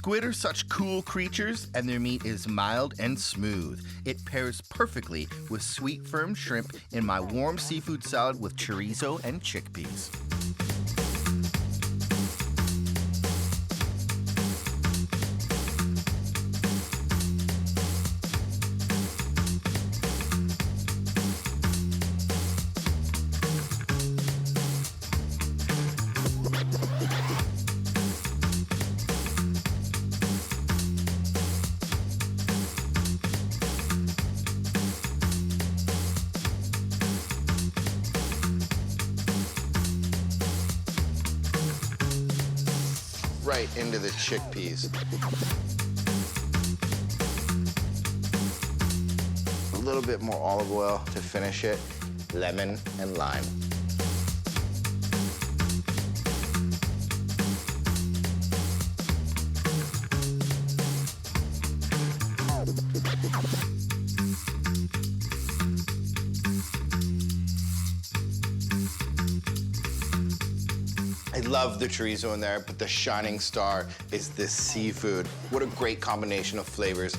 Squid are such cool creatures, and their meat is mild and smooth. It pairs perfectly with sweet, firm shrimp in my warm seafood salad with chorizo and chickpeas. Right into the chickpeas. A little bit more olive oil to finish it, lemon and lime. I love the chorizo in there, but the shining star is this seafood. What a great combination of flavors.